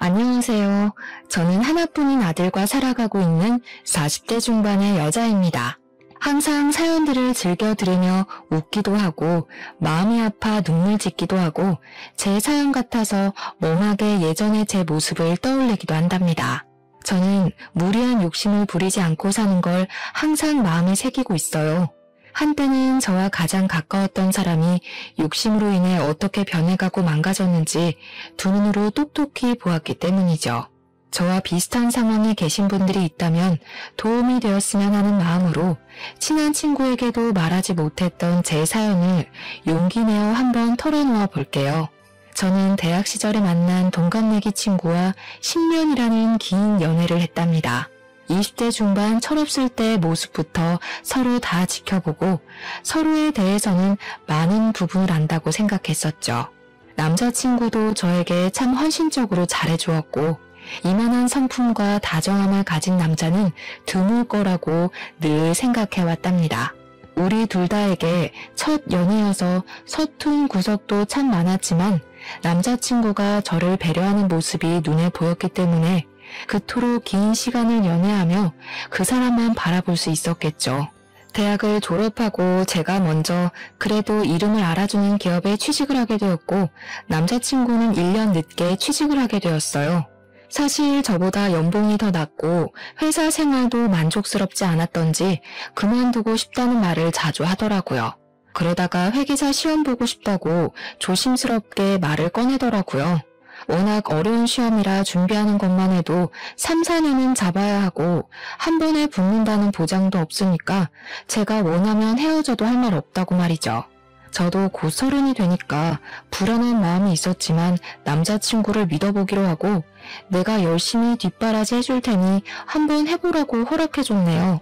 안녕하세요. 저는 하나뿐인 아들과 살아가고 있는 40대 중반의 여자입니다. 항상 사연들을 즐겨 들으며 웃기도 하고 마음이 아파 눈물 짓기도 하고 제 사연 같아서 멍하게 예전의 제 모습을 떠올리기도 한답니다. 저는 무리한 욕심을 부리지 않고 사는 걸 항상 마음에 새기고 있어요. 한때는 저와 가장 가까웠던 사람이 욕심으로 인해 어떻게 변해가고 망가졌는지 두 눈으로 똑똑히 보았기 때문이죠. 저와 비슷한 상황에 계신 분들이 있다면 도움이 되었으면 하는 마음으로 친한 친구에게도 말하지 못했던 제 사연을 용기 내어 한번 털어놓아 볼게요. 저는 대학 시절에 만난 동갑내기 친구와 10년이라는 긴 연애를 했답니다. 20대 중반 철없을 때 모습부터 서로 다 지켜보고 서로에 대해서는 많은 부분을 안다고 생각했었죠. 남자친구도 저에게 참 헌신적으로 잘해주었고 이만한 성품과 다정함을 가진 남자는 드물 거라고 늘 생각해왔답니다. 우리 둘 다에게 첫 연애여서 서툰 구석도 참 많았지만 남자친구가 저를 배려하는 모습이 눈에 보였기 때문에 그토록 긴 시간을 연애하며 그 사람만 바라볼 수 있었겠죠. 대학을 졸업하고 제가 먼저 그래도 이름을 알아주는 기업에 취직을 하게 되었고 남자친구는 1년 늦게 취직을 하게 되었어요. 사실 저보다 연봉이 더 낮고 회사 생활도 만족스럽지 않았던지 그만두고 싶다는 말을 자주 하더라고요. 그러다가 회계사 시험 보고 싶다고 조심스럽게 말을 꺼내더라고요. 워낙 어려운 시험이라 준비하는 것만 해도 3, 4년은 잡아야 하고 한 번에 붙는다는 보장도 없으니까 제가 원하면 헤어져도 할 말 없다고 말이죠. 저도 곧 30이 되니까 불안한 마음이 있었지만 남자친구를 믿어보기로 하고 내가 열심히 뒷바라지 해줄 테니 한번 해보라고 허락해줬네요.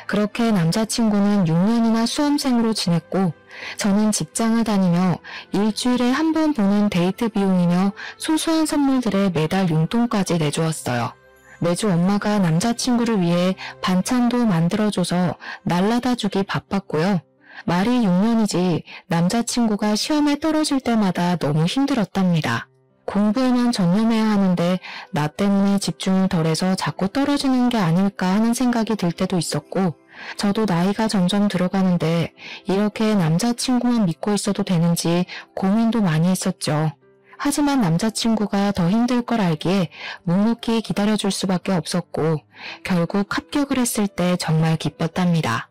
그렇게 남자친구는 6년이나 수험생으로 지냈고 저는 직장을 다니며 일주일에 한 번 보는 데이트 비용이며 소소한 선물들에 매달 용돈까지 내주었어요. 매주 엄마가 남자친구를 위해 반찬도 만들어줘서 날라다 주기 바빴고요. 말이 6년이지 남자친구가 시험에 떨어질 때마다 너무 힘들었답니다. 공부에만 전념해야 하는데 나 때문에 집중을 덜해서 자꾸 떨어지는 게 아닐까 하는 생각이 들 때도 있었고 저도 나이가 점점 들어가는데 이렇게 남자친구만 믿고 있어도 되는지 고민도 많이 했었죠. 하지만 남자친구가 더 힘들 걸 알기에 묵묵히 기다려줄 수밖에 없었고 결국 합격을 했을 때 정말 기뻤답니다.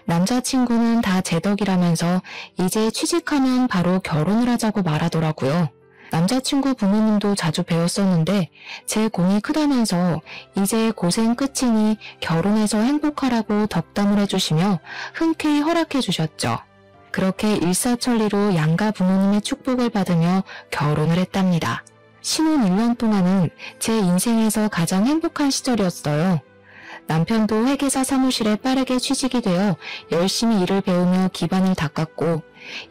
남자친구는 다 제 덕이라면서 이제 취직하면 바로 결혼을 하자고 말하더라고요. 남자친구 부모님도 자주 배웠었는데 제 공이 크다면서 이제 고생 끝이니 결혼해서 행복하라고 덕담을 해주시며 흔쾌히 허락해 주셨죠. 그렇게 일사천리로 양가 부모님의 축복을 받으며 결혼을 했답니다. 신혼 1년 동안은 제 인생에서 가장 행복한 시절이었어요. 남편도 회계사 사무실에 빠르게 취직이 되어 열심히 일을 배우며 기반을 닦았고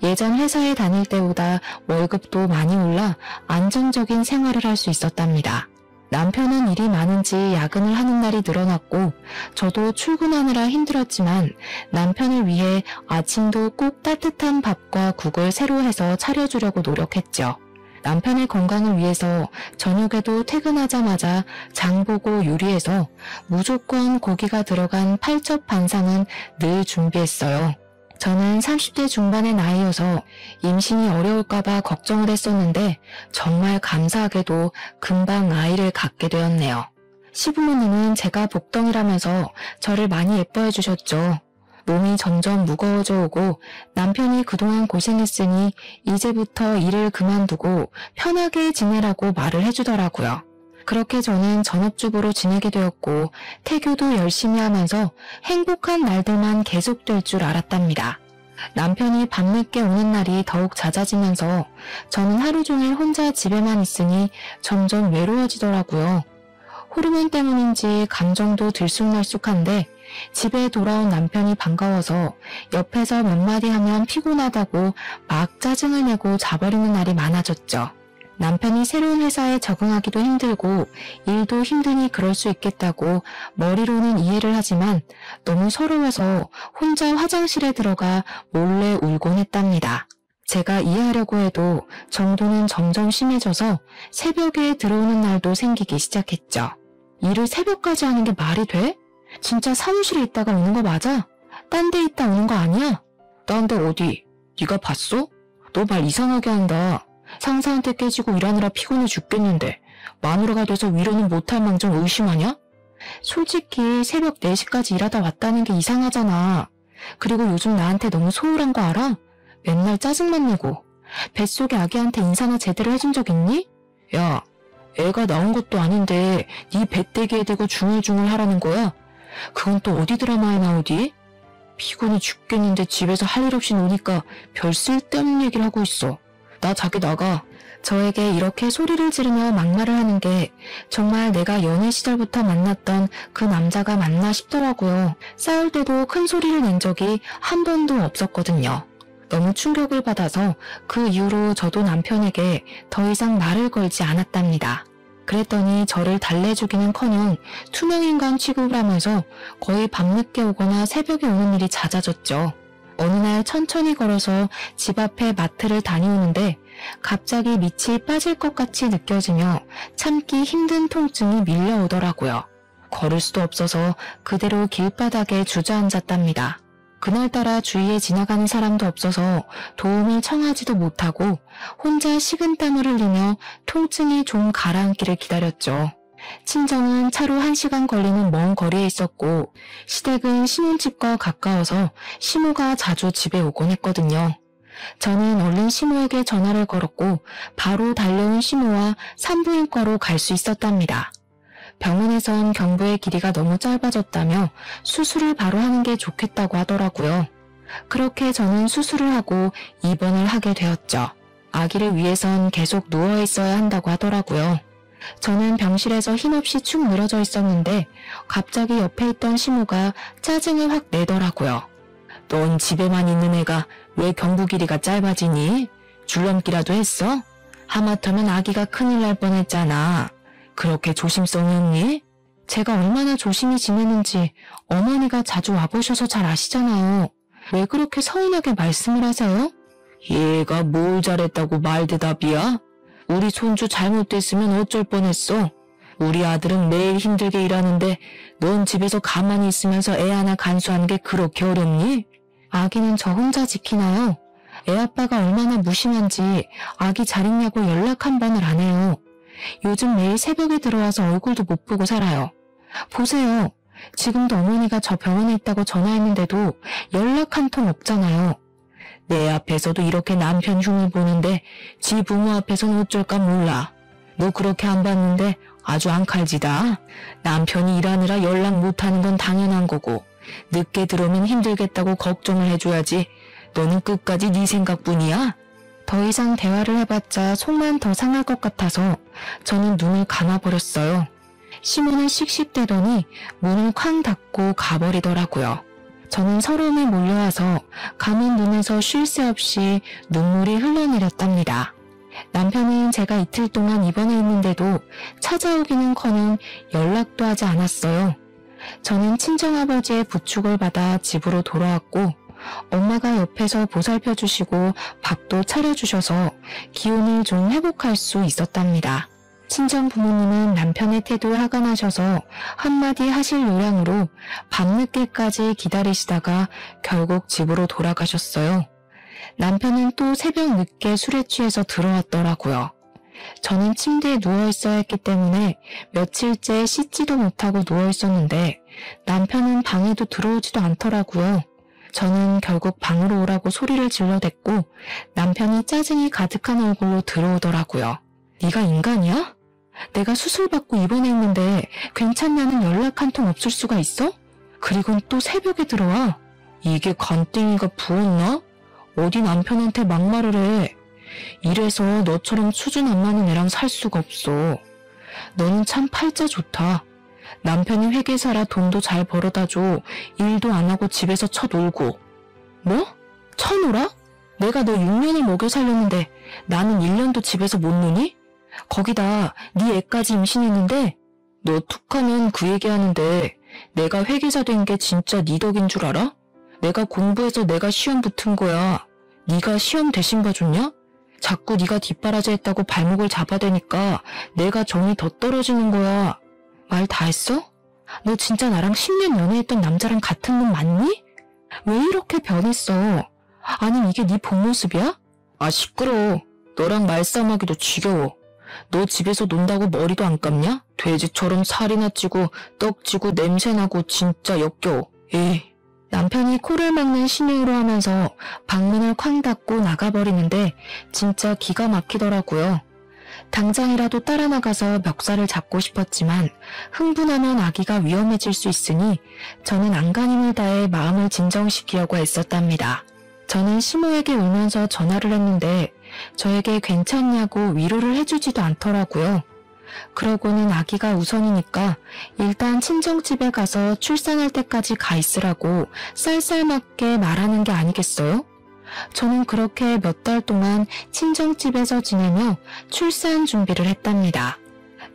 예전 회사에 다닐 때보다 월급도 많이 올라 안정적인 생활을 할 수 있었답니다. 남편은 일이 많은지 야근을 하는 날이 늘어났고 저도 출근하느라 힘들었지만 남편을 위해 아침도 꼭 따뜻한 밥과 국을 새로 해서 차려주려고 노력했죠. 남편의 건강을 위해서 저녁에도 퇴근하자마자 장보고 요리해서 무조건 고기가 들어간 팔첩 반상은 늘 준비했어요. 저는 30대 중반의 나이여서 임신이 어려울까봐 걱정을 했었는데 정말 감사하게도 금방 아이를 갖게 되었네요. 시부모님은 제가 복덩이라면서 저를 많이 예뻐해 주셨죠. 몸이 점점 무거워져 오고 남편이 그동안 고생했으니 이제부터 일을 그만두고 편하게 지내라고 말을 해주더라고요. 그렇게 저는 전업주부로 지내게 되었고 태교도 열심히 하면서 행복한 날들만 계속될 줄 알았답니다. 남편이 밤늦게 오는 날이 더욱 잦아지면서 저는 하루 종일 혼자 집에만 있으니 점점 외로워지더라고요. 호르몬 때문인지 감정도 들쑥날쑥한데 집에 돌아온 남편이 반가워서 옆에서 몇 마디 하면 피곤하다고 막 짜증을 내고 자버리는 날이 많아졌죠. 남편이 새로운 회사에 적응하기도 힘들고 일도 힘드니 그럴 수 있겠다고 머리로는 이해를 하지만 너무 서러워서 혼자 화장실에 들어가 몰래 울곤 했답니다. 제가 이해하려고 해도 정도는 점점 심해져서 새벽에 들어오는 날도 생기기 시작했죠. 일을 새벽까지 하는 게 말이 돼? 진짜 사무실에 있다가 오는 거 맞아? 딴 데 있다 오는 거 아니야? 딴 데 어디? 네가 봤어? 너 말 이상하게 한다. 상사한테 깨지고 일하느라 피곤해 죽겠는데 마누라가 돼서 위로는 못할 망정 의심하냐? 솔직히 새벽 4시까지 일하다 왔다는 게 이상하잖아. 그리고 요즘 나한테 너무 소홀한 거 알아? 맨날 짜증만 내고 뱃속의 아기한테 인사나 제대로 해준 적 있니? 야, 애가 나온 것도 아닌데 네 배때기에 대고 중얼중얼 하라는 거야? 그건 또 어디 드라마에 나오디? 피곤해 죽겠는데 집에서 할 일 없이 노니까 별 쓸데없는 얘기를 하고 있어. 나 자기 나가. 저에게 이렇게 소리를 지르며 막말을 하는 게 정말 내가 연애 시절부터 만났던 그 남자가 맞나 싶더라고요. 싸울 때도 큰 소리를 낸 적이 한 번도 없었거든요. 너무 충격을 받아서 그 이후로 저도 남편에게 더 이상 말을 걸지 않았답니다. 그랬더니 저를 달래주기는커녕 투명인간 취급을 하면서 거의 밤늦게 오거나 새벽에 오는 일이 잦아졌죠. 어느 날 천천히 걸어서 집 앞에 마트를 다녀오는데 갑자기 밑이 빠질 것 같이 느껴지며 참기 힘든 통증이 밀려오더라고요. 걸을 수도 없어서 그대로 길바닥에 주저앉았답니다. 그날따라 주위에 지나가는 사람도 없어서 도움을 청하지도 못하고 혼자 식은땀을 흘리며 통증이 좀 가라앉기를 기다렸죠. 친정은 차로 1시간 걸리는 먼 거리에 있었고 시댁은 신혼집과 가까워서 시모가 자주 집에 오곤 했거든요. 저는 얼른 시모에게 전화를 걸었고 바로 달려온 시모와 산부인과로 갈 수 있었답니다. 병원에선 경부의 길이가 너무 짧아졌다며 수술을 바로 하는 게 좋겠다고 하더라고요. 그렇게 저는 수술을 하고 입원을 하게 되었죠. 아기를 위해선 계속 누워 있어야 한다고 하더라고요. 저는 병실에서 힘없이 축 늘어져 있었는데 갑자기 옆에 있던 시모가 짜증을 확 내더라고요. 넌 집에만 있는 애가 왜 경부 길이가 짧아지니? 줄넘기라도 했어? 하마터면 아기가 큰일 날 뻔했잖아. 그렇게 조심성이었니? 제가 얼마나 조심히 지내는지 어머니가 자주 와보셔서 잘 아시잖아요. 왜 그렇게 서운하게 말씀을 하세요? 얘가 뭘 잘했다고 말대답이야? 우리 손주 잘못됐으면 어쩔 뻔했어. 우리 아들은 매일 힘들게 일하는데 넌 집에서 가만히 있으면서 애 하나 간수하는 게 그렇게 어렵니? 아기는 저 혼자 지키나요? 애 아빠가 얼마나 무심한지 아기 잘 있냐고 연락 한 번을 안 해요. 요즘 매일 새벽에 들어와서 얼굴도 못 보고 살아요. 보세요. 지금도 어머니가 저 병원에 있다고 전화했는데도 연락 한 통 없잖아요. 내 앞에서도 이렇게 남편 흉을 보는데 지 부모 앞에서는 어쩔까 몰라. 너 그렇게 안 봤는데 아주 앙칼지다. 남편이 일하느라 연락 못하는 건 당연한 거고 늦게 들어오면 힘들겠다고 걱정을 해줘야지. 너는 끝까지 네 생각뿐이야? 더 이상 대화를 해봤자 속만 더 상할 것 같아서 저는 눈을 감아버렸어요. 시모는 씩씩대더니 문을 쾅 닫고 가버리더라고요. 저는 서러움에 몰려와서 감은 눈에서 쉴 새 없이 눈물이 흘러내렸답니다. 남편은 제가 이틀 동안 입원해 있는데도 찾아오기는커녕 연락도 하지 않았어요. 저는 친정아버지의 부축을 받아 집으로 돌아왔고 엄마가 옆에서 보살펴 주시고 밥도 차려주셔서 기운을 좀 회복할 수 있었답니다. 친정 부모님은 남편의 태도에 화가 나셔서 한마디 하실 요량으로 밤늦게까지 기다리시다가 결국 집으로 돌아가셨어요. 남편은 또 새벽 늦게 술에 취해서 들어왔더라고요. 저는 침대에 누워있어야 했기 때문에 며칠째 씻지도 못하고 누워있었는데 남편은 방에도 들어오지도 않더라고요. 저는 결국 방으로 오라고 소리를 질러댔고 남편이 짜증이 가득한 얼굴로 들어오더라고요. 네가 인간이야? 내가 수술받고 입원해 있는데 괜찮냐는 연락 한 통 없을 수가 있어? 그리고는 또 새벽에 들어와. 이게 간땡이가 부었나? 어디 남편한테 막말을 해. 이래서 너처럼 수준 안 맞는 애랑 살 수가 없어. 너는 참 팔자 좋다. 남편이 회계사라 돈도 잘 벌어다 줘. 일도 안 하고 집에서 쳐놀고. 뭐? 쳐놀아? 내가 너 6년을 먹여 살렸는데 나는 1년도 집에서 못 노니? 거기다 네 애까지 임신했는데 너 툭하면 그 얘기하는데 내가 회계사 된 게 진짜 네 덕인 줄 알아? 내가 공부해서 내가 시험 붙은 거야. 네가 시험 대신 봐줬냐? 자꾸 네가 뒷바라지 했다고 발목을 잡아대니까 내가 정이 더 떨어지는 거야. 말 다 했어? 너 진짜 나랑 10년 연애했던 남자랑 같은 놈 맞니? 왜 이렇게 변했어? 아니 이게 네 본 모습이야? 아 시끄러워. 너랑 말싸움하기도 지겨워. 너 집에서 논다고 머리도 안 감냐? 돼지처럼 살이나 찌고 떡지고 냄새나고 진짜 역겨워. 에이. 남편이 코를 막는 신용으로 하면서 방문을 쾅 닫고 나가버리는데 진짜 기가 막히더라고요. 당장이라도 따라 나가서 멱살을 잡고 싶었지만 흥분하면 아기가 위험해질 수 있으니 저는 안간힘을 다해 마음을 진정시키려고 애썼답니다. 저는 시모에게 울면서 전화를 했는데 저에게 괜찮냐고 위로를 해주지도 않더라고요. 그러고는 아기가 우선이니까 일단 친정집에 가서 출산할 때까지 가 있으라고 쌀쌀맞게 말하는 게 아니겠어요? 저는 그렇게 몇 달 동안 친정집에서 지내며 출산 준비를 했답니다.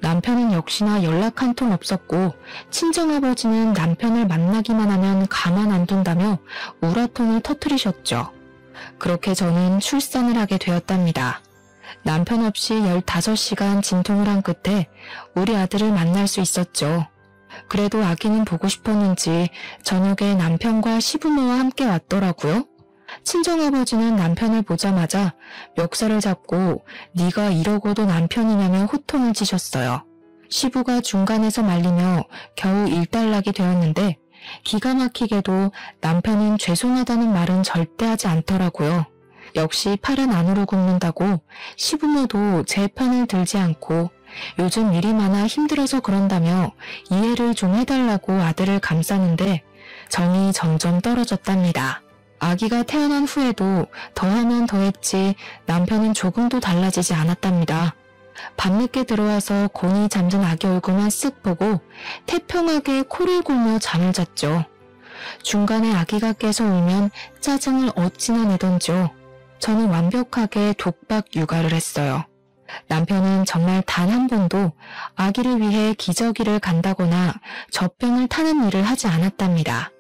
남편은 역시나 연락 한 통 없었고 친정아버지는 남편을 만나기만 하면 가만 안 둔다며 우라통을 터뜨리셨죠. 그렇게 저는 출산을 하게 되었답니다. 남편 없이 15시간 진통을 한 끝에 우리 아들을 만날 수 있었죠. 그래도 아기는 보고 싶었는지 저녁에 남편과 시부모와 함께 왔더라고요. 친정아버지는 남편을 보자마자 멱살을 잡고 네가 이러고도 남편이냐며 호통을 치셨어요. 시부가 중간에서 말리며 겨우 일단락이 되었는데 기가 막히게도 남편은 죄송하다는 말은 절대 하지 않더라고요. 역시 팔은 안으로 굽는다고 시부모도 제 편을 들지 않고 요즘 일이 많아 힘들어서 그런다며 이해를 좀 해달라고 아들을 감싸는데 정이 점점 떨어졌답니다. 아기가 태어난 후에도 더하면 더했지 남편은 조금도 달라지지 않았답니다. 밤늦게 들어와서 곤히 잠든 아기 얼굴만 쓱 보고 태평하게 코를 골며 잠을 잤죠. 중간에 아기가 깨서 울면 짜증을 어찌나 내던지요. 저는 완벽하게 독박 육아를 했어요. 남편은 정말 단 한 번도 아기를 위해 기저귀를 간다거나 젖병을 타는 일을 하지 않았답니다.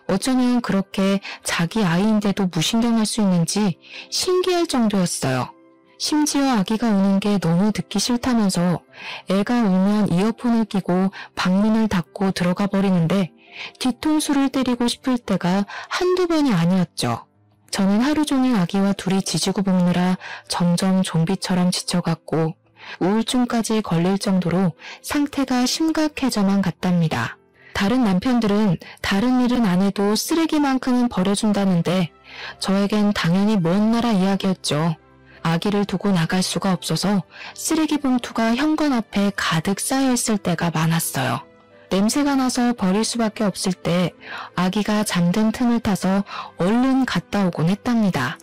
어쩌면 그렇게 자기 아이인데도 무신경할 수 있는지 신기할 정도였어요. 심지어 아기가 우는 게 너무 듣기 싫다면서 애가 울면 이어폰을 끼고 방문을 닫고 들어가 버리는데 뒤통수를 때리고 싶을 때가 한두 번이 아니었죠. 저는 하루 종일 아기와 둘이 지지고 볶느라 점점 좀비처럼 지쳐갔고 우울증까지 걸릴 정도로 상태가 심각해져만 갔답니다. 다른 남편들은 다른 일은 안 해도 쓰레기만큼은 버려준다는데 저에겐 당연히 먼 나라 이야기였죠. 아기를 두고 나갈 수가 없어서 쓰레기 봉투가 현관 앞에 가득 쌓여있을 때가 많았어요. 냄새가 나서 버릴 수밖에 없을 때 아기가 잠든 틈을 타서 얼른 갔다 오곤 했답니다.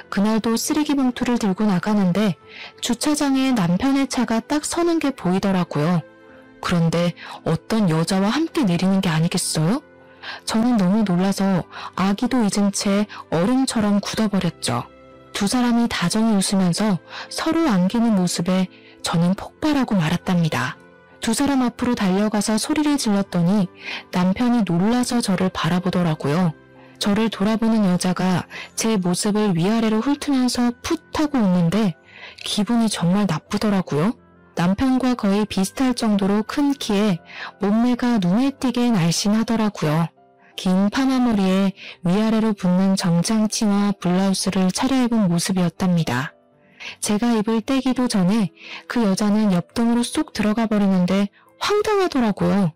그날도 쓰레기 봉투를 들고 나가는데 주차장에 남편의 차가 딱 서는 게 보이더라고요. 그런데 어떤 여자와 함께 내리는 게 아니겠어요? 저는 너무 놀라서 아기도 잊은 채 얼음처럼 굳어버렸죠. 두 사람이 다정히 웃으면서 서로 안기는 모습에 저는 폭발하고 말았답니다. 두 사람 앞으로 달려가서 소리를 질렀더니 남편이 놀라서 저를 바라보더라고요. 저를 돌아보는 여자가 제 모습을 위아래로 훑으면서 풋 하고 웃는데 기분이 정말 나쁘더라고요. 남편과 거의 비슷할 정도로 큰 키에 몸매가 눈에 띄게 날씬하더라고요. 긴 파마머리에 위아래로 붙는 정장 치마 블라우스를 차려입은 모습이었답니다. 제가 입을 떼기도 전에 그 여자는 옆동으로 쏙 들어가 버리는데 황당하더라고요.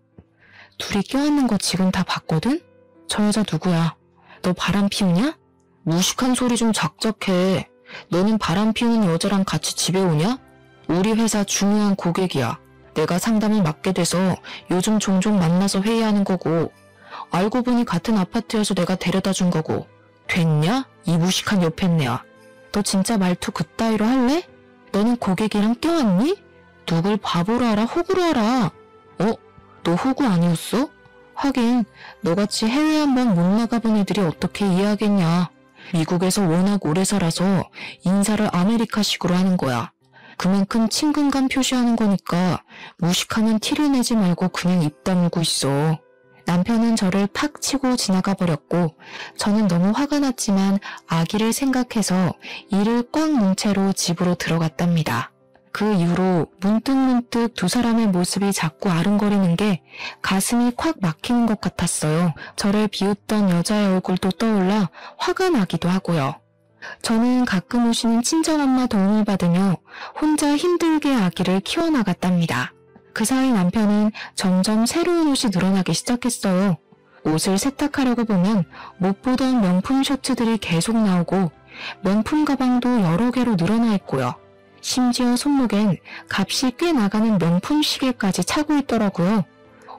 둘이 껴안는 거 지금 다 봤거든? 저 여자 누구야? 너 바람 피우냐? 무식한 소리 좀 작작해. 너는 바람 피우는 여자랑 같이 집에 오냐? 우리 회사 중요한 고객이야. 내가 상담을 맡게 돼서 요즘 종종 만나서 회의하는 거고 알고 보니 같은 아파트여서 내가 데려다 준 거고 됐냐? 이 무식한 여팻네야. 너 진짜 말투 그따위로 할래? 너는 고객이랑 껴안니? 누굴 바보로 알아? 호구로 알아? 너 호구 아니었어? 하긴 너같이 해외 한번 못 나가본 애들이 어떻게 이해하겠냐. 미국에서 워낙 오래 살아서 인사를 아메리카식으로 하는 거야. 그만큼 친근감 표시하는 거니까 무식하면 티를 내지 말고 그냥 입 다물고 있어. 남편은 저를 팍 치고 지나가 버렸고 저는 너무 화가 났지만 아기를 생각해서 이를 꽉 문 채로 집으로 들어갔답니다. 그 이후로 문득문득 두 사람의 모습이 자꾸 아른거리는 게 가슴이 콱 막히는 것 같았어요. 저를 비웃던 여자의 얼굴도 떠올라 화가 나기도 하고요. 저는 가끔 오시는 친정엄마 도움을 받으며 혼자 힘들게 아기를 키워나갔답니다. 그 사이 남편은 점점 새로운 옷이 늘어나기 시작했어요. 옷을 세탁하려고 보면 못 보던 명품 셔츠들이 계속 나오고 명품 가방도 여러 개로 늘어나 있고요. 심지어 손목엔 값이 꽤 나가는 명품 시계까지 차고 있더라고요.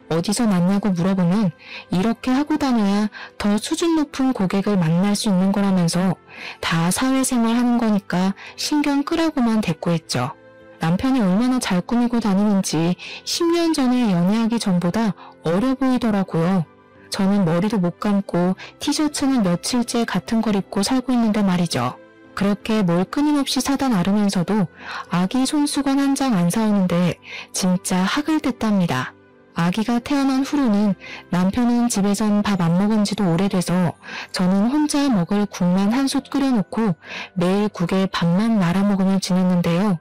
어디서 났냐고 물어보면 이렇게 하고 다녀야 더 수준 높은 고객을 만날 수 있는 거라면서 다 사회생활 하는 거니까 신경 끄라고만 대꾸했죠. 남편이 얼마나 잘 꾸미고 다니는지 10년 전에 연애하기 전보다 어려 보이더라고요. 저는 머리도 못 감고 티셔츠는 며칠째 같은 걸 입고 살고 있는데 말이죠. 그렇게 뭘 끊임없이 사다 나르면서도 아기 손수건 한 장 안 사오는데 진짜 학을 댔답니다. 아기가 태어난 후로는 남편은 집에선 밥 안 먹은 지도 오래돼서 저는 혼자 먹을 국만 한 솥 끓여놓고 매일 국에 밥만 말아 먹으며 지냈는데요.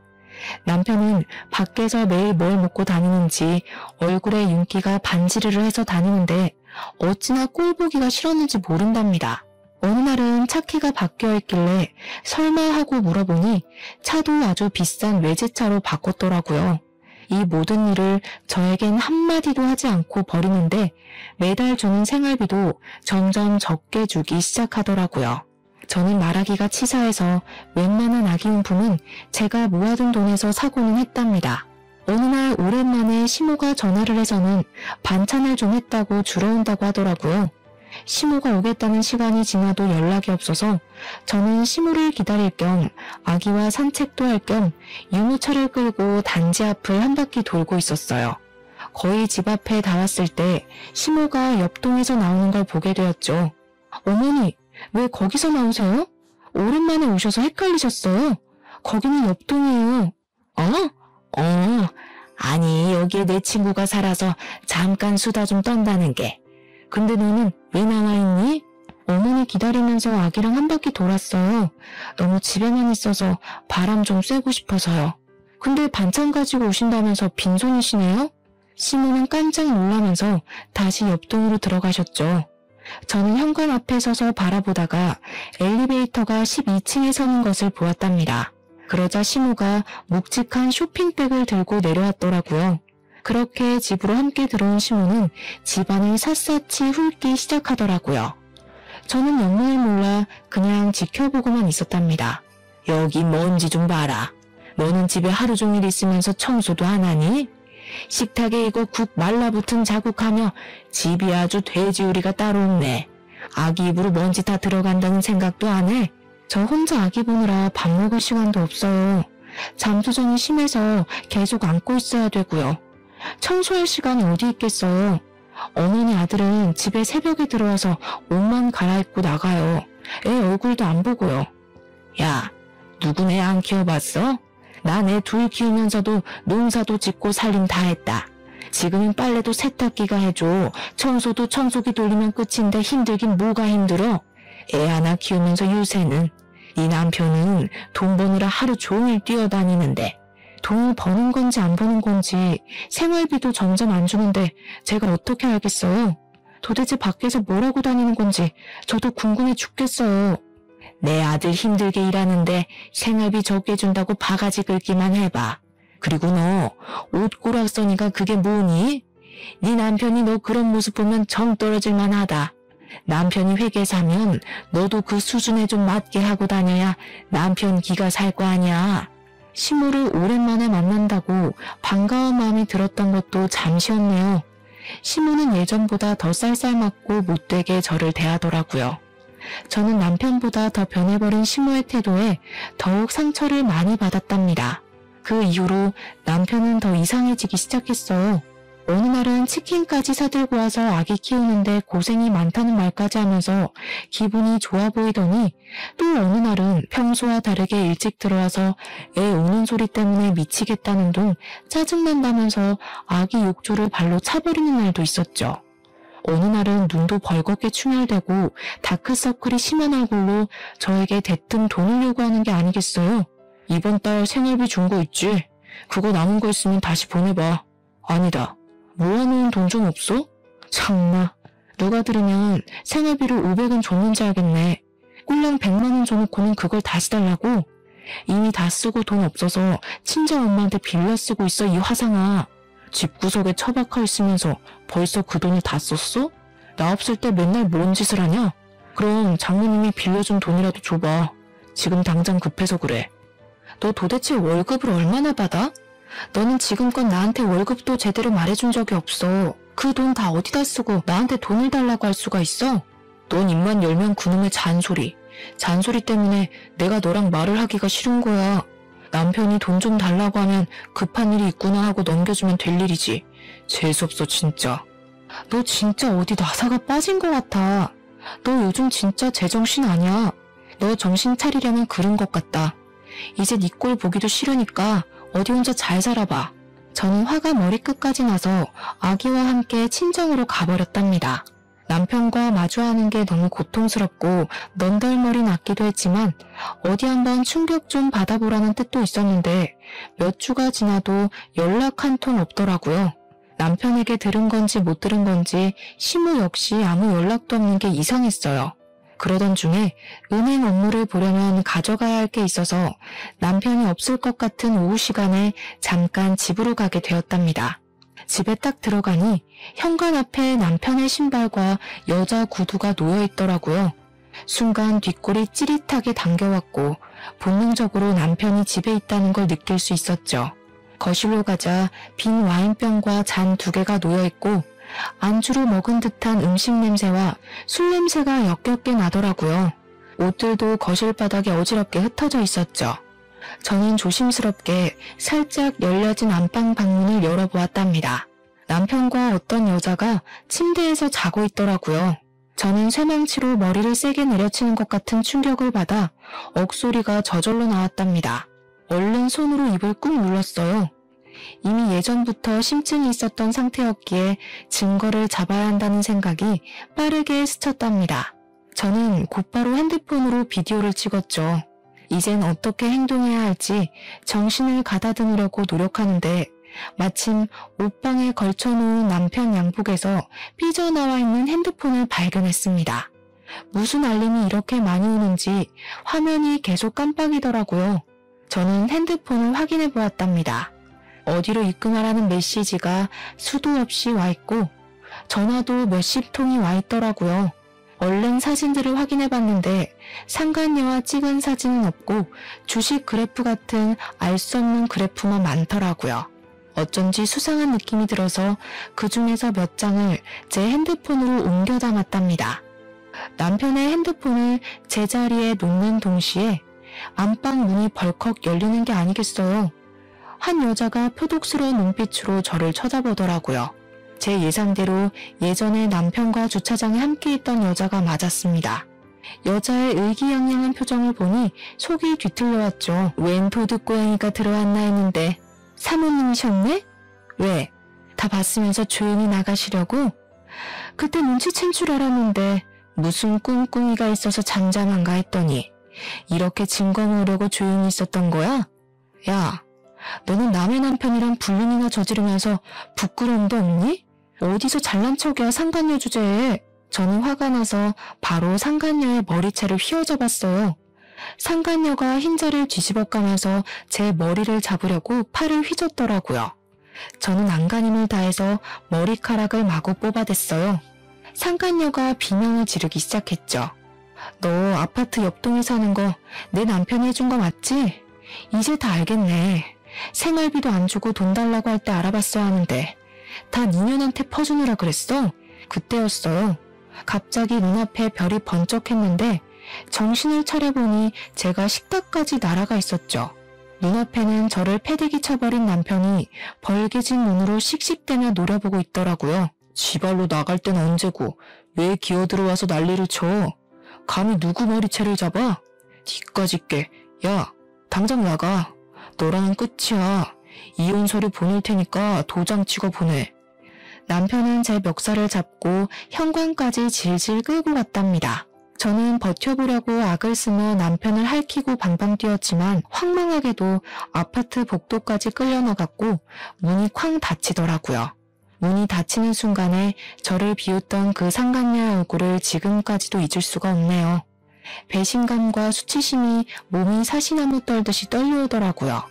남편은 밖에서 매일 뭘 먹고 다니는지 얼굴에 윤기가 반지르르 해서 다니는데 어찌나 꼴 보기가 싫었는지 모른답니다. 어느 날은 차 키가 바뀌어 있길래 설마 하고 물어보니 차도 아주 비싼 외제차로 바꿨더라고요. 이 모든 일을 저에겐 한마디도 하지 않고 버리는데 매달 주는 생활비도 점점 적게 주기 시작하더라고요. 저는 말하기가 치사해서 웬만한 아기용품은 제가 모아둔 돈에서 사고는 했답니다. 어느 날 오랜만에 시모가 전화를 해서는 반찬을 좀 했다고 주러 온다고 하더라고요. 시모가 오겠다는 시간이 지나도 연락이 없어서 저는 시모를 기다릴 겸 아기와 산책도 할 겸 유모차를 끌고 단지 앞을 한 바퀴 돌고 있었어요. 거의 집 앞에 다 왔을 때 시모가 옆동에서 나오는 걸 보게 되었죠. 어머니, 왜 거기서 나오세요? 오랜만에 오셔서 헷갈리셨어요. 거기는 옆동이에요. 아니 여기에 내 친구가 살아서 잠깐 수다 좀 떤다는 게. 근데 너는 왜 나와 있니? 어머니 기다리면서 아기랑 한 바퀴 돌았어요. 너무 집에만 있어서 바람 좀 쐬고 싶어서요. 근데 반찬 가지고 오신다면서 빈손이시네요? 시모는 깜짝 놀라면서 다시 옆동으로 들어가셨죠. 저는 현관 앞에 서서 바라보다가 엘리베이터가 12층에 서는 것을 보았답니다. 그러자 시모가 묵직한 쇼핑백을 들고 내려왔더라고요. 그렇게 집으로 함께 들어온 시모는 집안을 샅샅이 훑기 시작하더라고요. 저는 영문을 몰라 그냥 지켜보고만 있었답니다. 여기 먼지 좀 봐라. 너는 집에 하루 종일 있으면서 청소도 안 하니? 식탁에 이거 국 말라붙은 자국하며 집이 아주 돼지우리가 따로 없네. 아기 입으로 먼지 다 들어간다는 생각도 안 해? 저 혼자 아기 보느라 밥 먹을 시간도 없어요. 잠수정이 심해서 계속 안고 있어야 되고요. 청소할 시간이 어디 있겠어요. 어머니 아들은 집에 새벽에 들어와서 옷만 갈아입고 나가요. 애 얼굴도 안 보고요. 야, 누구네 안 키워봤어? 난 애 둘 키우면서도 농사도 짓고 살림 다 했다. 지금은 빨래도 세탁기가 해줘. 청소도 청소기 돌리면 끝인데 힘들긴 뭐가 힘들어? 애 하나 키우면서 요새는 네 남편은 돈 버느라 하루 종일 뛰어다니는데 돈을 버는 건지 안 버는 건지 생활비도 점점 안 주는데 제가 어떻게 알겠어요? 도대체 밖에서 뭘 하고 다니는 건지 저도 궁금해 죽겠어요. 내 아들 힘들게 일하는데 생활비 적게 준다고 바가지 긁기만 해봐. 그리고 너 옷고락서니가 그게 뭐니? 네 남편이 너 그런 모습 보면 정 떨어질 만하다. 남편이 회계사면 너도 그 수준에 좀 맞게 하고 다녀야 남편 기가 살 거 아니야. 시모를 오랜만에 만난다고 반가운 마음이 들었던 것도 잠시였네요. 시모는 예전보다 더 쌀쌀맞고 못되게 저를 대하더라고요. 저는 남편보다 더 변해버린 시모의 태도에 더욱 상처를 많이 받았답니다. 그 이후로 남편은 더 이상해지기 시작했어요. 어느 날은 치킨까지 사들고 와서 아기 키우는데 고생이 많다는 말까지 하면서 기분이 좋아 보이더니 또 어느 날은 평소와 다르게 일찍 들어와서 애 우는 소리 때문에 미치겠다는 둥 짜증난다면서 아기 욕조를 발로 차버리는 날도 있었죠. 어느 날은 눈도 벌겋게 충혈되고 다크서클이 심한 얼굴로 저에게 대뜸 돈을 요구하는 게 아니겠어요? 이번 달 생활비 준 거 있지? 그거 남은 거 있으면 다시 보내봐. 아니다. 모아놓은 돈 좀 없어? 참나. 누가 들으면 생활비를 500원 줬는지 알겠네. 꼴랑 100만 원 줘놓고는 그걸 다시 달라고? 이미 다 쓰고 돈 없어서 친정 엄마한테 빌려 쓰고 있어, 이 화상아. 집구석에 처박혀 있으면서 벌써 그 돈을 다 썼어? 나 없을 때 맨날 뭔 짓을 하냐? 그럼 장모님이 빌려준 돈이라도 줘봐. 지금 당장 급해서 그래. 너 도대체 월급을 얼마나 받아? 너는 지금껏 나한테 월급도 제대로 말해준 적이 없어. 그 돈 다 어디다 쓰고 나한테 돈을 달라고 할 수가 있어? 넌 입만 열면 그놈의 잔소리. 잔소리 때문에 내가 너랑 말을 하기가 싫은 거야. 남편이 돈 좀 달라고 하면 급한 일이 있구나 하고 넘겨주면 될 일이지. 재수없어 진짜. 너 진짜 어디 나사가 빠진 것 같아. 너 요즘 진짜 제정신 아니야. 너 정신 차리려면 그런 것 같다. 이제 네 꼴 보기도 싫으니까 어디 혼자 잘 살아봐. 저는 화가 머리끝까지 나서 아기와 함께 친정으로 가버렸답니다. 남편과 마주하는 게 너무 고통스럽고 넌덜머리 났기도 했지만 어디 한번 충격 좀 받아보라는 뜻도 있었는데 몇 주가 지나도 연락 한 통 없더라고요. 남편에게 들은 건지 못 들은 건지 시모 역시 아무 연락도 없는 게 이상했어요. 그러던 중에 은행 업무를 보려면 가져가야 할 게 있어서 남편이 없을 것 같은 오후 시간에 잠깐 집으로 가게 되었답니다. 집에 딱 들어가니 현관 앞에 남편의 신발과 여자 구두가 놓여 있더라고요. 순간 뒷골이 찌릿하게 당겨왔고 본능적으로 남편이 집에 있다는 걸 느낄 수 있었죠. 거실로 가자 빈 와인병과 잔 2개가 놓여 있고 안주로 먹은 듯한 음식 냄새와 술 냄새가 역겹게 나더라고요. 옷들도 거실 바닥에 어지럽게 흩어져 있었죠. 저는 조심스럽게 살짝 열려진 안방 방문을 열어보았답니다. 남편과 어떤 여자가 침대에서 자고 있더라고요. 저는 쇠망치로 머리를 세게 내려치는 것 같은 충격을 받아 억소리가 저절로 나왔답니다. 얼른 손으로 입을 꾹 눌렀어요. 이미 예전부터 심증이 있었던 상태였기에 증거를 잡아야 한다는 생각이 빠르게 스쳤답니다. 저는 곧바로 핸드폰으로 비디오를 찍었죠. 이젠 어떻게 행동해야 할지 정신을 가다듬으려고 노력하는데 마침 옷방에 걸쳐놓은 남편 양복에서 삐져나와 있는 핸드폰을 발견했습니다. 무슨 알림이 이렇게 많이 오는지 화면이 계속 깜빡이더라고요. 저는 핸드폰을 확인해 보았답니다. 어디로 입금하라는 메시지가 수도 없이 와 있고 전화도 몇십 통이 와 있더라고요. 얼른 사진들을 확인해 봤는데 상간녀와 찍은 사진은 없고 주식 그래프 같은 알 수 없는 그래프만 많더라고요. 어쩐지 수상한 느낌이 들어서 그 중에서 몇 장을 제 핸드폰으로 옮겨 담았답니다. 남편의 핸드폰을 제자리에 놓는 동시에 안방 문이 벌컥 열리는 게 아니겠어요. 한 여자가 표독스러운 눈빛으로 저를 쳐다보더라고요. 제 예상대로 예전에 남편과 주차장에 함께 있던 여자가 맞았습니다. 여자의 의기양양한 표정을 보니 속이 뒤틀려왔죠. 웬 도둑고양이가 들어왔나 했는데 사모님이셨네? 왜? 다 봤으면서 조용히 나가시려고? 그때 눈치챈 줄 알았는데 무슨 꿍꿍이가 있어서 잠잠한가 했더니 이렇게 증거 모으려고 조용히 있었던 거야? 야, 너는 남의 남편이랑 불륜이나 저지르면서 부끄러움도 없니? 어디서 잘난 척이야 상간녀 주제에. 저는 화가 나서 바로 상간녀의 머리채를 휘어잡았어요. 상간녀가 흰자를 뒤집어 까면서 제 머리를 잡으려고 팔을 휘젓더라고요. 저는 안간힘을 다해서 머리카락을 마구 뽑아댔어요. 상간녀가 비명을 지르기 시작했죠. 너 아파트 옆동에 사는 거 내 남편이 해준 거 맞지? 이제 다 알겠네. 생활비도 안 주고 돈 달라고 할 때 알아봤어야 하는데 다 니년한테 퍼주느라 그랬어? 그때였어요. 갑자기 눈앞에 별이 번쩍했는데 정신을 차려보니 제가 식탁까지 날아가 있었죠. 눈앞에는 저를 패대기 쳐버린 남편이 벌개진 눈으로 씩씩대며 노려보고 있더라고요. 지발로 나갈 땐 언제고 왜 기어들어와서 난리를 쳐? 감히 누구 머리채를 잡아? 니까짓 게. 야, 당장 나가. 너랑은 끝이야. 이혼 서류 보낼 테니까 도장 찍어 보내. 남편은 제 멱살을 잡고 현관까지 질질 끌고 갔답니다. 저는 버텨보려고 악을 쓰며 남편을 핥히고 방방 뛰었지만 황망하게도 아파트 복도까지 끌려나갔고 문이 쾅 닫히더라고요. 문이 닫히는 순간에 저를 비웃던 그 상간녀의 얼굴을 지금까지도 잊을 수가 없네요. 배신감과 수치심이 몸이 사시나무 떨듯이 떨려오더라고요.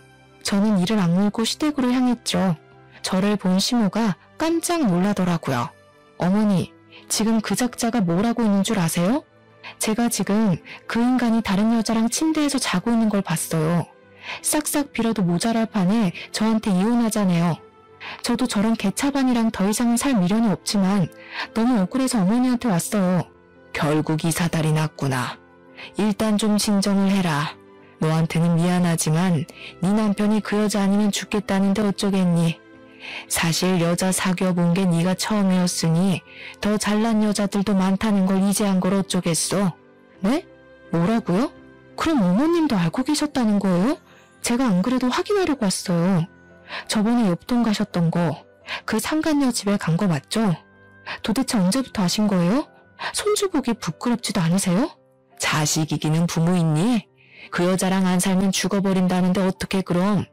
저는 이를 악물고 시댁으로 향했죠. 저를 본 시모가 깜짝 놀라더라고요. 어머니, 지금 그 작자가 뭘 하고 있는 줄 아세요? 제가 지금 그 인간이 다른 여자랑 침대에서 자고 있는 걸 봤어요. 싹싹 빌어도 모자랄 판에 저한테 이혼하자네요. 저도 저런 개차반이랑 더 이상은 살 미련이 없지만 너무 억울해서 어머니한테 왔어요. 결국 이 사달이 났구나. 일단 좀 진정을 해라. 너한테는 미안하지만 네 남편이 그 여자 아니면 죽겠다는데 어쩌겠니? 사실 여자 사귀어본 게 네가 처음이었으니 더 잘난 여자들도 많다는 걸 이제 한 걸 어쩌겠어? 네? 뭐라고요? 그럼 어머님도 알고 계셨다는 거예요? 제가 안 그래도 확인하려고 왔어요. 저번에 옆동 가셨던 거, 그 상간녀 집에 간 거 맞죠? 도대체 언제부터 아신 거예요? 손주 보기 부끄럽지도 않으세요? 자식 이기는 부모 있니? 그 여자랑 안 살면 죽어버린다는데 어떻게 그럼?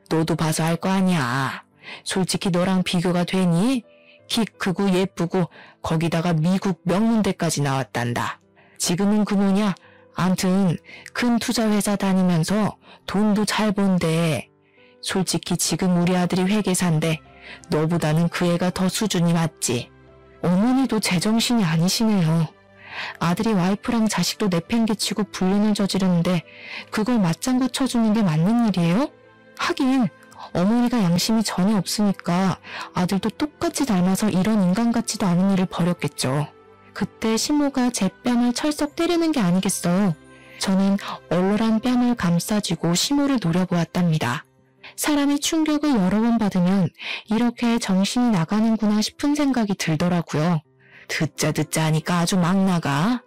너도 봐서 알 거 아니야. 솔직히 너랑 비교가 되니? 키 크고 예쁘고 거기다가 미국 명문대까지 나왔단다. 지금은 그 뭐냐? 암튼 큰 투자회사 다니면서 돈도 잘 번대. 솔직히 지금 우리 아들이 회계사인데 너보다는 그 애가 더 수준이 맞지. 어머니도 제정신이 아니시네요. 아들이 와이프랑 자식도 내팽개치고 불륜을 저지르는데 그걸 맞장구 쳐주는 게 맞는 일이에요? 하긴 어머니가 양심이 전혀 없으니까 아들도 똑같이 닮아서 이런 인간 같지도 않은 일을 벌였겠죠. 그때 시모가 제 뺨을 철썩 때리는 게 아니겠어요. 저는 얼얼한 뺨을 감싸쥐고 시모를 노려보았답니다. 사람이 충격을 여러 번 받으면 이렇게 정신이 나가는구나 싶은 생각이 들더라고요. 듣자 하니까 아주 막 나가.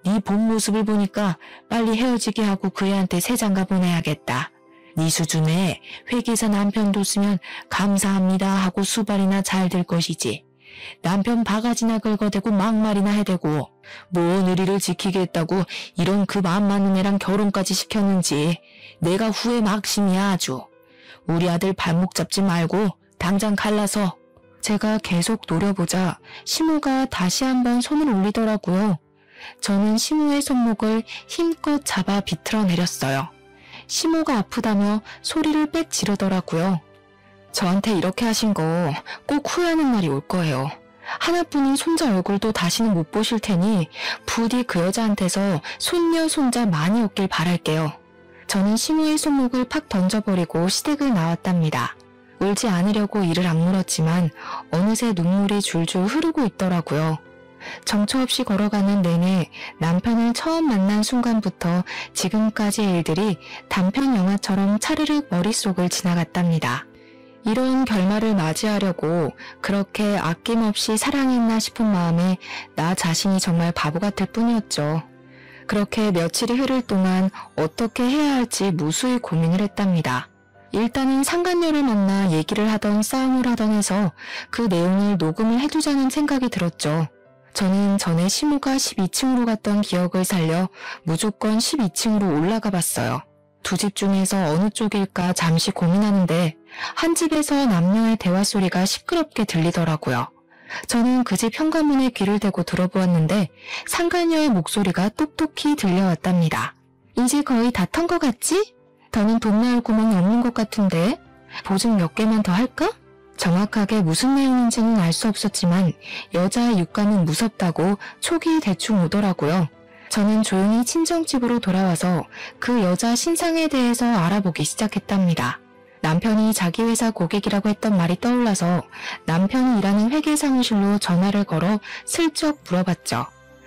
네 본 모습을 보니까 빨리 헤어지게 하고 그 애한테 새 장가 보내야겠다. 네 수준에 회계사 남편 뒀으면 감사합니다 하고 수발이나 잘 될 것이지. 남편 바가지나 긁어대고 막말이나 해대고 뭔 의리를 지키겠다고 이런 그 마음 맞는 애랑 결혼까지 시켰는지 내가 후회 막심이야 아주. 우리 아들 발목 잡지 말고 당장 갈라서. 제가 계속 노려보자 시모가 다시 한번 손을 올리더라고요. 저는 시모의 손목을 힘껏 잡아 비틀어 내렸어요. 시모가 아프다며 소리를 빽 지르더라고요. 저한테 이렇게 하신 거 꼭 후회하는 날이 올 거예요. 하나뿐인 손자 얼굴도 다시는 못 보실 테니 부디 그 여자한테서 손녀 손자 많이 얻길 바랄게요. 저는 시모의 손목을 팍 던져버리고 시댁을 나왔답니다. 울지 않으려고 이를 악물었지만 어느새 눈물이 줄줄 흐르고 있더라고요. 정처 없이 걸어가는 내내 남편을 처음 만난 순간부터 지금까지의 일들이 단편 영화처럼 차르륵 머릿속을 지나갔답니다. 이런 결말을 맞이하려고 그렇게 아낌없이 사랑했나 싶은 마음에 나 자신이 정말 바보 같을 뿐이었죠. 그렇게 며칠이 흐를 동안 어떻게 해야 할지 무수히 고민을 했답니다. 일단은 상간녀를 만나 얘기를 하던 싸움을 하던 해서 그 내용을 녹음을 해두자는 생각이 들었죠. 저는 전에 시모가 12층으로 갔던 기억을 살려 무조건 12층으로 올라가 봤어요. 두 집 중에서 어느 쪽일까 잠시 고민하는데 한 집에서 남녀의 대화 소리가 시끄럽게 들리더라고요. 저는 그 집 현관문에 귀를 대고 들어보았는데 상간녀의 목소리가 똑똑히 들려왔답니다. 이제 거의 다 턴 것 같지? 더는 돈 나올 구멍이 없는 것 같은데 보증 몇 개만 더 할까? 정확하게 무슨 내용인지는 알 수 없었지만 여자의 육감은 무섭다고 촉이 대충 오더라고요. 저는 조용히 친정집으로 돌아와서 그 여자 신상에 대해서 알아보기 시작했답니다. 남편이 자기 회사 고객이라고 했던 말이 떠올라서 남편이 일하는 회계사무실로 전화를 걸어 슬쩍 물어봤죠.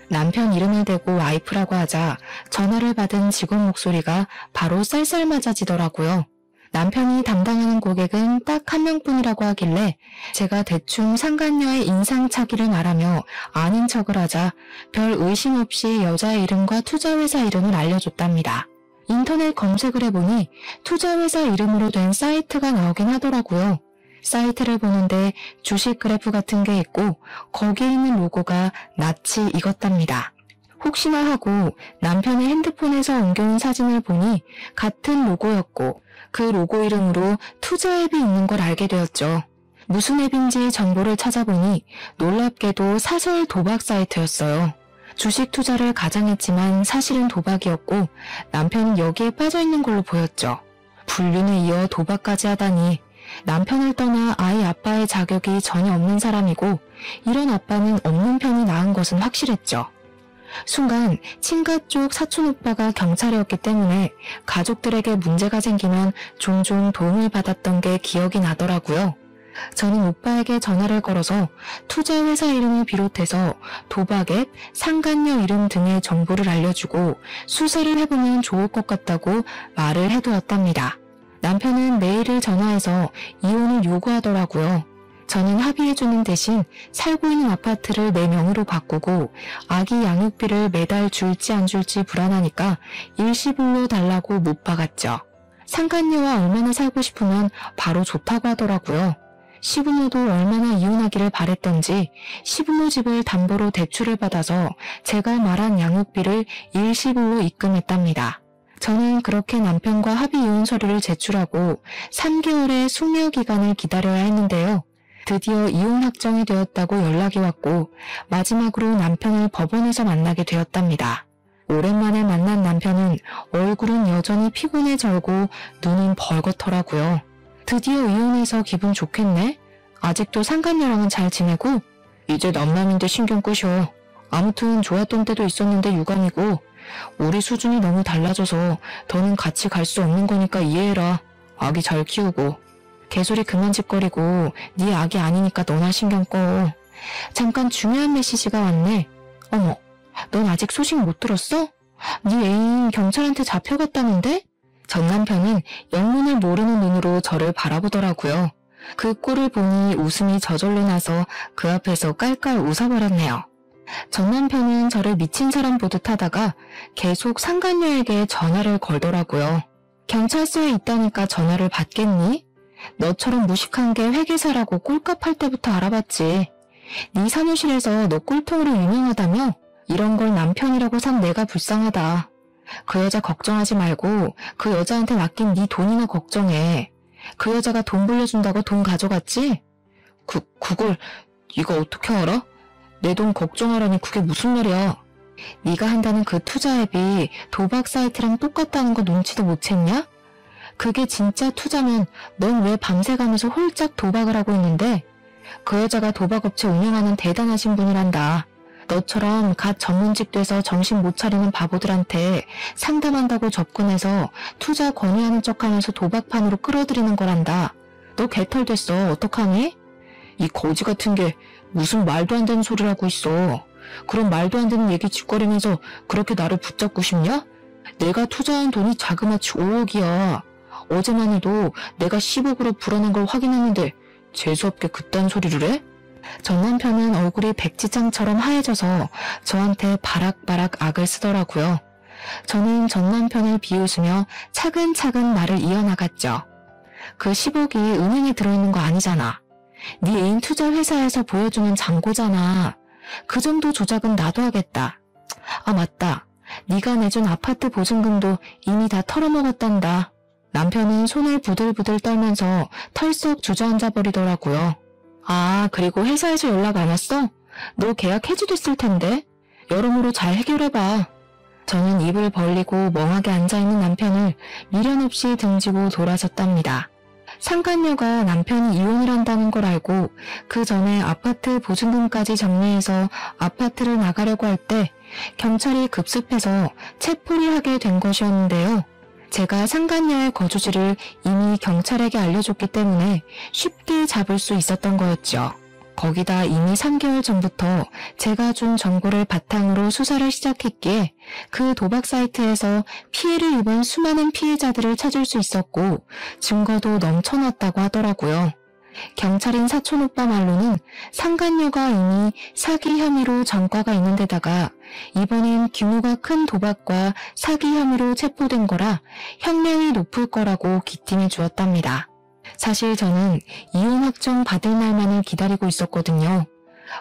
남편 이름을 대고 와이프라고 하자 전화를 받은 직원 목소리가 바로 쌀쌀 맞아지더라고요. 남편이 담당하는 고객은 딱 한 명뿐이라고 하길래 제가 대충 상간녀의 인상착의를 말하며 아닌 척을 하자 별 의심 없이 여자의 이름과 투자회사 이름을 알려줬답니다. 인터넷 검색을 해보니 투자회사 이름으로 된 사이트가 나오긴 하더라고요. 사이트를 보는데 주식 그래프 같은 게 있고 거기에 있는 로고가 낯이 익었답니다. 혹시나 하고 남편의 핸드폰에서 옮겨온 사진을 보니 같은 로고였고 그 로고 이름으로 투자 앱이 있는 걸 알게 되었죠. 무슨 앱인지 정보를 찾아보니 놀랍게도 사설 도박 사이트였어요. 주식 투자를 가장했지만 사실은 도박이었고 남편은 여기에 빠져있는 걸로 보였죠. 불륜에 이어 도박까지 하다니 남편을 떠나 아이 아빠의 자격이 전혀 없는 사람이고 이런 아빠는 없는 편이 나은 것은 확실했죠. 순간 친가 쪽 사촌 오빠가 경찰이었기 때문에 가족들에게 문제가 생기면 종종 도움을 받았던 게 기억이 나더라고요. 저는 오빠에게 전화를 걸어서 투자회사 이름을 비롯해서 도박앱, 상간녀 이름 등의 정보를 알려주고 수사를 해보면 좋을 것 같다고 말을 해두었답니다. 남편은 메일을 전화해서 이혼을 요구하더라고요. 저는 합의해주는 대신 살고 있는 아파트를 내 명의로 바꾸고 아기 양육비를 매달 줄지 안 줄지 불안하니까 일시불로 달라고 못 박았죠. 상간녀와 얼마나 살고 싶으면 바로 좋다고 하더라고요. 시부모도 얼마나 이혼하기를 바랬던지 시부모 집을 담보로 대출을 받아서 제가 말한 양육비를 일시불로 입금했답니다. 저는 그렇게 남편과 합의 이혼 서류를 제출하고 3개월의 숙려 기간을 기다려야 했는데요. 드디어 이혼 확정이 되었다고 연락이 왔고 마지막으로 남편을 법원에서 만나게 되었답니다. 오랜만에 만난 남편은 얼굴은 여전히 피곤해 절고 눈은 벌겋더라고요. 드디어 이혼해서 기분 좋겠네? 아직도 상간녀랑은 잘 지내고? 이제 남남인데 신경 끄셔. 아무튼 좋았던 때도 있었는데 유감이고 우리 수준이 너무 달라져서 더는 같이 갈 수 없는 거니까 이해해라. 아기 잘 키우고. 개소리 그만 짓거리고 네 아기 아니니까 너나 신경 꺼. 잠깐 중요한 메시지가 왔네. 어머, 넌 아직 소식 못 들었어? 네 애인 경찰한테 잡혀갔다는데? 전 남편은 영문을 모르는 눈으로 저를 바라보더라고요. 그 꼴을 보니 웃음이 저절로 나서 그 앞에서 깔깔 웃어버렸네요. 전 남편은 저를 미친 사람 보듯 하다가 계속 상간녀에게 전화를 걸더라고요. 경찰서에 있다니까 전화를 받겠니? 너처럼 무식한 게 회계사라고 꼴값 할 때부터 알아봤지. 네 사무실에서 너 꼴통으로 유명하다며? 이런 걸 남편이라고 산 내가 불쌍하다. 그 여자 걱정하지 말고 그 여자한테 맡긴 네 돈이나 걱정해. 그 여자가 돈 불려준다고 돈 가져갔지? 그걸 네가 어떻게 알아? 내 돈 걱정하라니 그게 무슨 말이야? 네가 한다는 그 투자 앱이 도박 사이트랑 똑같다는 거 눈치도 못 챘냐? 그게 진짜 투자면 넌 왜 밤새 가면서 홀짝 도박을 하고 있는데? 그 여자가 도박업체 운영하는 대단하신 분이란다. 너처럼 갓 전문직 돼서 정신 못 차리는 바보들한테 상담한다고 접근해서 투자 권유하는 척하면서 도박판으로 끌어들이는 거란다. 너 개털됐어. 어떡하니? 이 거지 같은 게 무슨 말도 안 되는 소리를 하고 있어. 그런 말도 안 되는 얘기 짓거리면서 그렇게 나를 붙잡고 싶냐? 내가 투자한 돈이 자그마치 5억이야. 어제만 해도 내가 10억으로 불어난 걸 확인했는데 재수없게 그딴 소리를 해? 전 남편은 얼굴이 백지장처럼 하얘져서 저한테 바락바락 악을 쓰더라고요. 저는 전 남편을 비웃으며 차근차근 말을 이어나갔죠. 그 10억이 은행에 들어있는 거 아니잖아. 네 애인 투자 회사에서 보여주는 잔고잖아. 그 정도 조작은 나도 하겠다. 아 맞다. 네가 내준 아파트 보증금도 이미 다 털어먹었단다. 남편은 손을 부들부들 떨면서 털썩 주저앉아 버리더라고요. 아, 그리고 회사에서 연락 안 왔어? 너 계약 해지됐을 텐데. 여러모로 잘 해결해봐. 저는 입을 벌리고 멍하게 앉아있는 남편을 미련 없이 등지고 돌아섰답니다. 상간녀가 남편이 이혼을 한다는 걸 알고 그 전에 아파트 보증금까지 정리해서 아파트를 나가려고 할 때 경찰이 급습해서 체포를 하게 된 것이었는데요. 제가 상간녀의 거주지를 이미 경찰에게 알려줬기 때문에 쉽게 잡을 수 있었던 거였죠. 거기다 이미 3개월 전부터 제가 준 정보를 바탕으로 수사를 시작했기에 그 도박 사이트에서 피해를 입은 수많은 피해자들을 찾을 수 있었고 증거도 넘쳐났다고 하더라고요. 경찰인 사촌오빠 말로는 상간녀가 이미 사기 혐의로 전과가 있는 데다가 이번엔 규모가 큰 도박과 사기 혐의로 체포된 거라 형량이 높을 거라고 기팀해 주었답니다. 사실 저는 이혼 확정 받을 날만을 기다리고 있었거든요.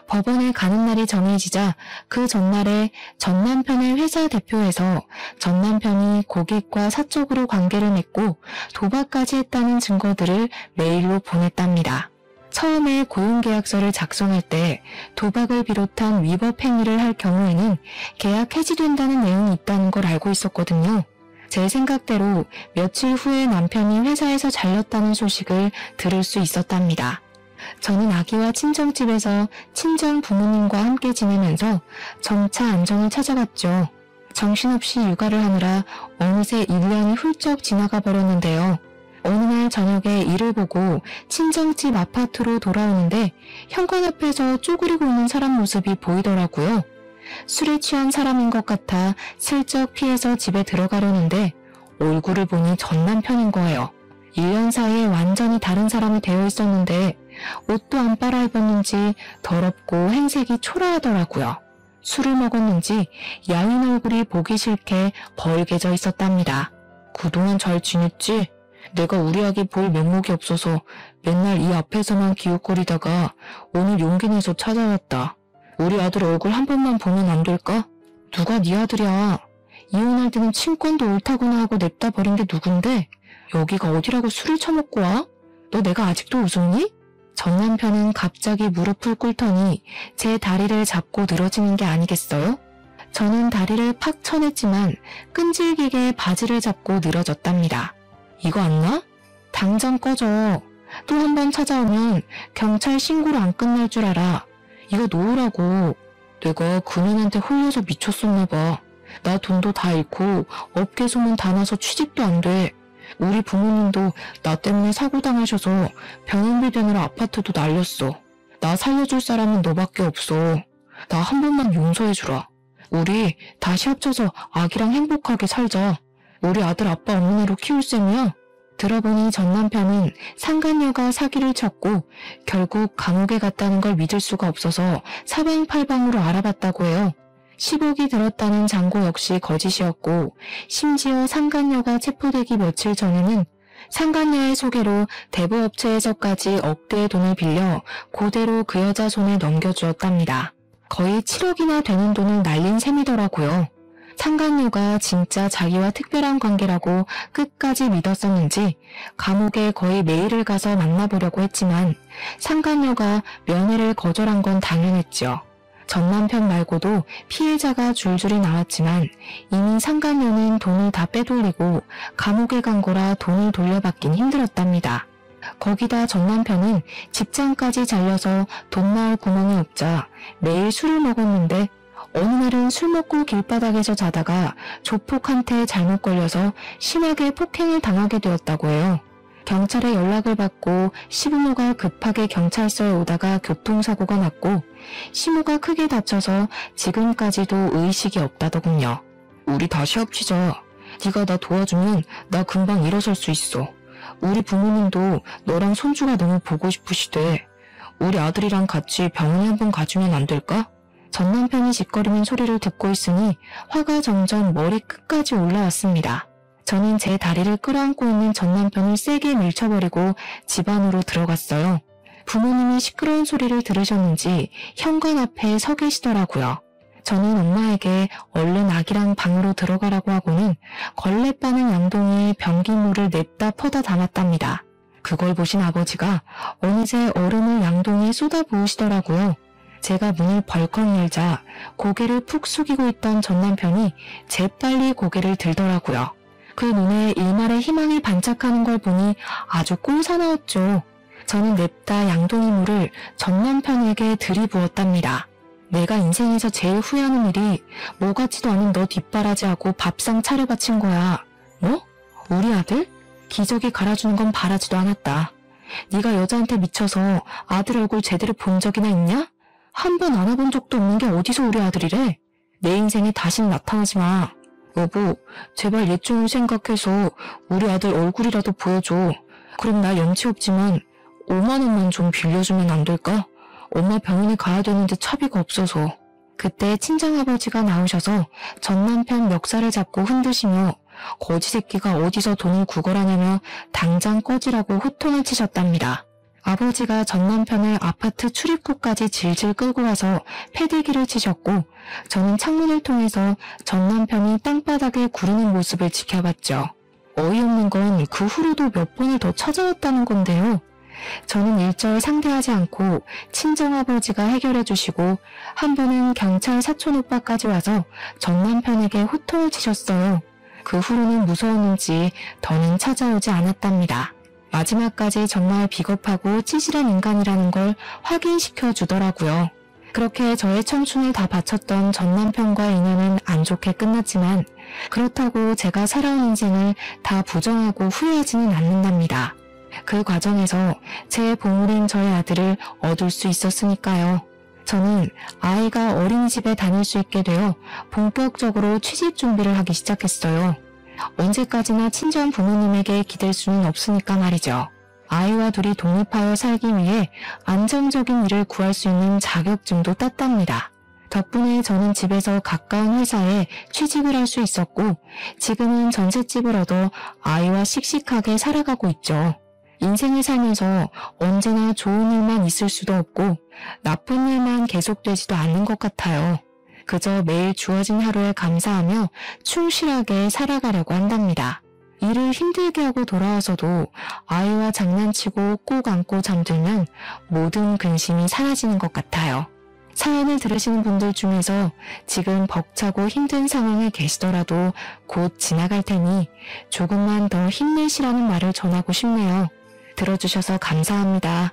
법원에 가는 날이 정해지자 그 전날에 전 남편의 회사 대표에서 전 남편이 고객과 사적으로 관계를 맺고 도박까지 했다는 증거들을 메일로 보냈답니다. 처음에 고용계약서를 작성할 때 도박을 비롯한 위법 행위를 할 경우에는 계약 해지된다는 내용이 있다는 걸 알고 있었거든요. 제 생각대로 며칠 후에 남편이 회사에서 잘렸다는 소식을 들을 수 있었답니다. 저는 아기와 친정집에서 친정 부모님과 함께 지내면서 점차 안정을 찾아갔죠. 정신없이 육아를 하느라 어느새 1년이 훌쩍 지나가 버렸는데요. 어느 날 저녁에 일을 보고 친정집 아파트로 돌아오는데 현관 앞에서 쪼그리고 있는 사람 모습이 보이더라고요. 술에 취한 사람인 것 같아 슬쩍 피해서 집에 들어가려는데 얼굴을 보니 전 남편인 거예요. 1년 사이에 완전히 다른 사람이 되어 있었는데 옷도 안 빨아입었는지 더럽고 행색이 초라하더라고요. 술을 먹었는지 야윈 얼굴이 보기 싫게 벌개져 있었답니다. 그동안 잘 지냈지? 내가 우리 아기 볼 면목이 없어서 맨날 이 앞에서만 기웃거리다가 오늘 용기 내서 찾아왔다. 우리 아들 얼굴 한 번만 보면 안 될까? 누가 네 아들이야? 이혼할 때는 친권도 옳다구나 하고 냅다 버린 게 누군데? 여기가 어디라고 술을 처먹고 와? 너 내가 아직도 웃었니? 전 남편은 갑자기 무릎을 꿇더니 제 다리를 잡고 늘어지는 게 아니겠어요? 저는 다리를 팍 쳐냈지만 끈질기게 바지를 잡고 늘어졌답니다. 이거 안 나? 당장 꺼져. 또 한 번 찾아오면 경찰 신고로 안 끝날 줄 알아. 이거 놓으라고. 내가 그년한테 홀려서 미쳤었나 봐. 나 돈도 다 잃고 업계 소문 다 나서 취직도 안 돼. 우리 부모님도 나 때문에 사고 당하셔서 병원비 되느라 아파트도 날렸어. 나 살려줄 사람은 너밖에 없어. 나 한 번만 용서해주라. 우리 다시 합쳐서 아기랑 행복하게 살자. 우리 아들 아빠 없는 애로 키울 셈이야. 들어보니 전 남편은 상간녀가 사기를 쳤고 결국 감옥에 갔다는 걸 믿을 수가 없어서 사방팔방으로 알아봤다고 해요. 10억이 들었다는 장고 역시 거짓이었고 심지어 상간녀가 체포되기 며칠 전에는 상간녀의 소개로 대부업체에서까지 억대의 돈을 빌려 그대로 그 여자 손에 넘겨주었답니다. 거의 7억이나 되는 돈을 날린 셈이더라고요. 상간녀가 진짜 자기와 특별한 관계라고 끝까지 믿었었는지 감옥에 거의 매일을 가서 만나보려고 했지만 상간녀가 면회를 거절한 건 당연했죠. 전 남편 말고도 피해자가 줄줄이 나왔지만 이미 상간녀는 돈을 다 빼돌리고 감옥에 간 거라 돈을 돌려받긴 힘들었답니다. 거기다 전 남편은 직장까지 잘려서 돈 나올 구멍이 없자 매일 술을 먹었는데 어느 날은 술 먹고 길바닥에서 자다가 조폭한테 잘못 걸려서 심하게 폭행을 당하게 되었다고 해요. 경찰에 연락을 받고 시부모가 급하게 경찰서에 오다가 교통사고가 났고 시모가 크게 다쳐서 지금까지도 의식이 없다더군요. 우리 다시 합치자. 네가 나 도와주면 나 금방 일어설 수 있어. 우리 부모님도 너랑 손주가 너무 보고 싶으시대. 우리 아들이랑 같이 병원에 한번 가주면 안 될까? 전 남편이 짓거리는 소리를 듣고 있으니 화가 점점 머리 끝까지 올라왔습니다. 저는 제 다리를 끌어안고 있는 전 남편을 세게 밀쳐버리고 집 안으로 들어갔어요. 부모님이 시끄러운 소리를 들으셨는지 현관 앞에 서 계시더라고요. 저는 엄마에게 얼른 아기랑 방으로 들어가라고 하고는 걸레 빠는 양동이에 변기물을 냅다 퍼다 담았답니다. 그걸 보신 아버지가 어느새 얼음을 양동이에 쏟아 부으시더라고요. 제가 문을 벌컥 열자 고개를 푹 숙이고 있던 전 남편이 재빨리 고개를 들더라고요. 그 눈에 일말의 희망이 반짝하는 걸 보니 아주 꼴사나웠죠. 저는 냅다 양동이 물을 전 남편에게 들이부었답니다. 내가 인생에서 제일 후회하는 일이 뭐 같지도 않은 너 뒷바라지하고 밥상 차려 바친 거야. 뭐? 우리 아들? 기저귀 갈아주는 건 바라지도 않았다. 네가 여자한테 미쳐서 아들 얼굴 제대로 본 적이나 있냐? 한 번 안아본 적도 없는 게 어디서 우리 아들이래? 내 인생에 다신 나타나지 마. 여보, 제발 예종을 생각해서 우리 아들 얼굴이라도 보여줘. 그럼 나 염치 없지만 5만 원만 좀 빌려주면 안 될까? 엄마 병원에 가야 되는데 차비가 없어서. 그때 친정아버지가 나오셔서 전 남편 멱살을 잡고 흔드시며 거지 새끼가 어디서 돈을 구걸하냐며 당장 꺼지라고 호통을 치셨답니다. 아버지가 전 남편을 아파트 출입구까지 질질 끌고 와서 패대기를 치셨고 저는 창문을 통해서 전 남편이 땅바닥에 구르는 모습을 지켜봤죠. 어이없는 건 그 후로도 몇 번을 더 찾아왔다는 건데요. 저는 일절 상대하지 않고 친정아버지가 해결해 주시고 한 번은 경찰 사촌오빠까지 와서 전 남편에게 호통을 치셨어요. 그 후로는 무서웠는지 더는 찾아오지 않았답니다. 마지막까지 정말 비겁하고 찌질한 인간이라는 걸 확인시켜 주더라고요. 그렇게 저의 청춘을 다 바쳤던 전 남편과의 인연은 안 좋게 끝났지만 그렇다고 제가 살아온 인생을 다 부정하고 후회하지는 않는답니다. 그 과정에서 제 보물인 저의 아들을 얻을 수 있었으니까요. 저는 아이가 어린이집에 다닐 수 있게 되어 본격적으로 취직 준비를 하기 시작했어요. 언제까지나 친정 부모님에게 기댈 수는 없으니까 말이죠. 아이와 둘이 독립하여 살기 위해 안정적인 일을 구할 수 있는 자격증도 땄답니다. 덕분에 저는 집에서 가까운 회사에 취직을 할 수 있었고 지금은 전셋집을 얻어 아이와 씩씩하게 살아가고 있죠. 인생을 살면서 언제나 좋은 일만 있을 수도 없고 나쁜 일만 계속되지도 않는 것 같아요. 그저 매일 주어진 하루에 감사하며 충실하게 살아가려고 한답니다. 일을 힘들게 하고 돌아와서도 아이와 장난치고 꼭 안고 잠들면 모든 근심이 사라지는 것 같아요. 사연을 들으시는 분들 중에서 지금 벅차고 힘든 상황에 계시더라도 곧 지나갈 테니 조금만 더 힘내시라는 말을 전하고 싶네요. 들어주셔서 감사합니다.